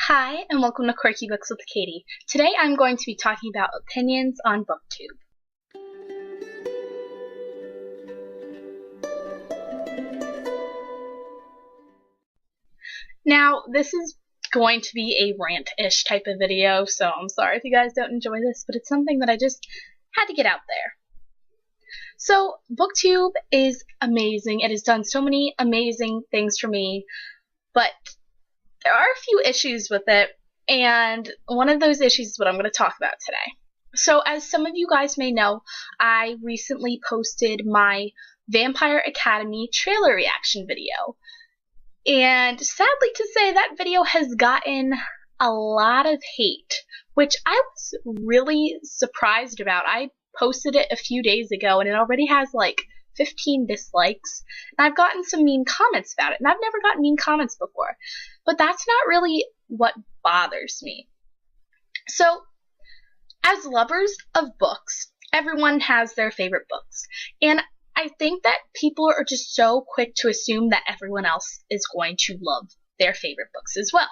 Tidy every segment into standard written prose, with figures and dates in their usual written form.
Hi, and welcome to Quirky Books with Katie. Today I'm going to be talking about opinions on Booktube. Now, this is going to be a rant-ish type of video, so I'm sorry if you guys don't enjoy this, but it's something that I just had to get out there. So, Booktube is amazing. It has done so many amazing things for me, but there are a few issues with it, and one of those issues is what I'm going to talk about today. So, as some of you guys may know, I recently posted my Vampire Academy trailer reaction video. And sadly to say, that video has gotten a lot of hate, which I was really surprised about. I posted it a few days ago, and it already has like 15 dislikes, and I've gotten some mean comments about it, and I've never gotten mean comments before. But that's not really what bothers me. So, as lovers of books, everyone has their favorite books, and I think that people are just so quick to assume that everyone else is going to love their favorite books as well.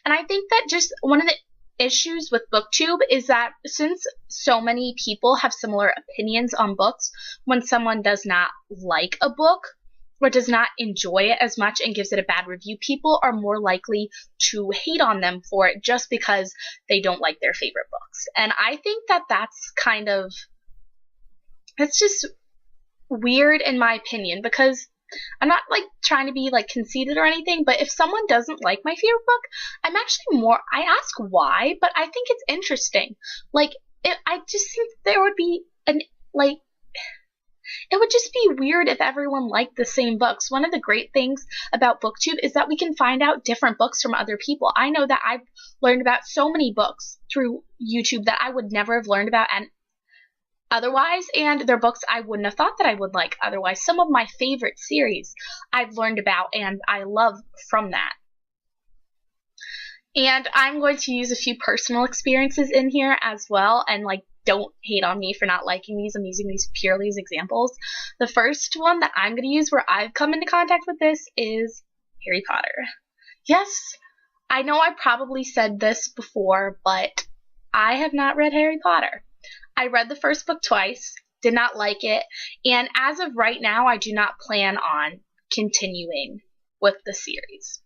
And I think that just one of the issues with Booktube is that since so many people have similar opinions on books, when someone does not like a book or does not enjoy it as much and gives it a bad review, people are more likely to hate on them for it just because they don't like their favorite books. And I think that that's just weird in my opinion, because I'm not like trying to be like conceited or anything, but if someone doesn't like my favorite book, I ask why, but I think it's interesting. I just think there would be it would just be weird if everyone liked the same books. One of the great things about Booktube is that we can find out different books from other people. I know that I've learned about so many books through YouTube that I would never have learned about otherwise, and they're books I wouldn't have thought that I would like otherwise. Some of my favorite series I've learned about and I love from that. And I'm going to use a few personal experiences in here as well, and don't hate on me for not liking these. I'm using these purely as examples. The first one that I'm going to use where I've come into contact with this is Harry Potter. Yes, I know I probably said this before, but I have not read Harry Potter. I read the first book twice, did not like it, and as of right now, I do not plan on continuing with the series.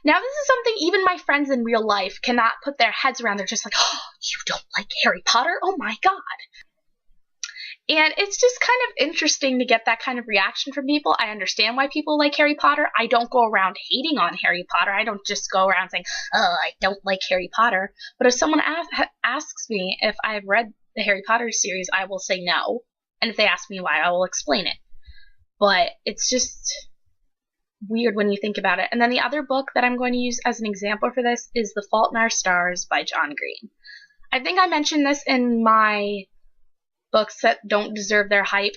Now, this is something even my friends in real life cannot put their heads around. They're just like, oh, you don't like Harry Potter? Oh my god. And it's just kind of interesting to get that kind of reaction from people. I understand why people like Harry Potter. I don't go around hating on Harry Potter. I don't just go around saying, oh, I don't like Harry Potter. But if someone asks me if I've read the Harry Potter series, I will say no. And if they ask me why, I will explain it. But it's just weird when you think about it. And then the other book that I'm going to use as an example for this is The Fault in Our Stars by John Green. I think I mentioned this in my books that don't deserve their hype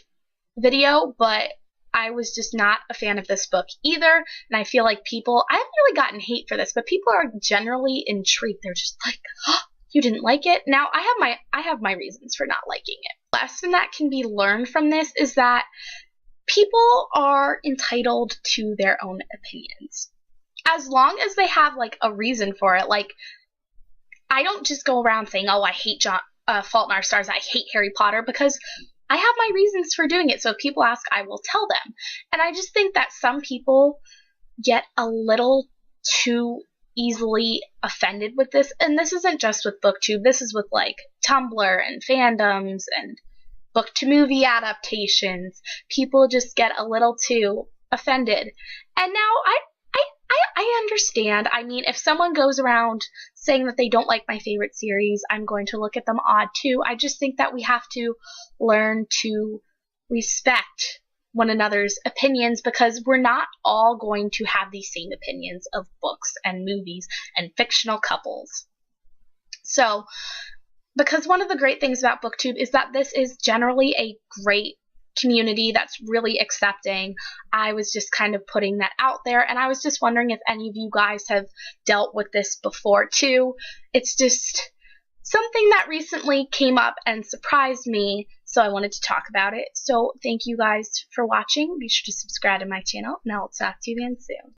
video, but I was just not a fan of this book either. And I feel like I haven't really gotten hate for this, but people are generally intrigued. They're just like, oh, you didn't like it? Now, I have my reasons for not liking it. The lesson that can be learned from this is that people are entitled to their own opinions, as long as they have a reason for it. I don't just go around saying, oh, I hate Fault in Our Stars, I hate Harry Potter, because I have my reasons for doing it. So if people ask, I will tell them. And I just think that some people get a little too easily offended with this, and this isn't just with Booktube. This is with Tumblr and fandoms and book to movie adaptations. People just get a little too offended. And now I understand. I mean, if someone goes around saying that they don't like my favorite series, I'm going to look at them odd too. I just think that we have to learn to respect one another's opinions, because we're not all going to have the same opinions of books and movies and fictional couples. So, because one of the great things about Booktube is that this is generally a great community that's really accepting. I was just kind of putting that out there, and I was just wondering if any of you guys have dealt with this before too. It's just something that recently came up and surprised me, so I wanted to talk about it. So thank you guys for watching. Be sure to subscribe to my channel, and I'll talk to you again soon.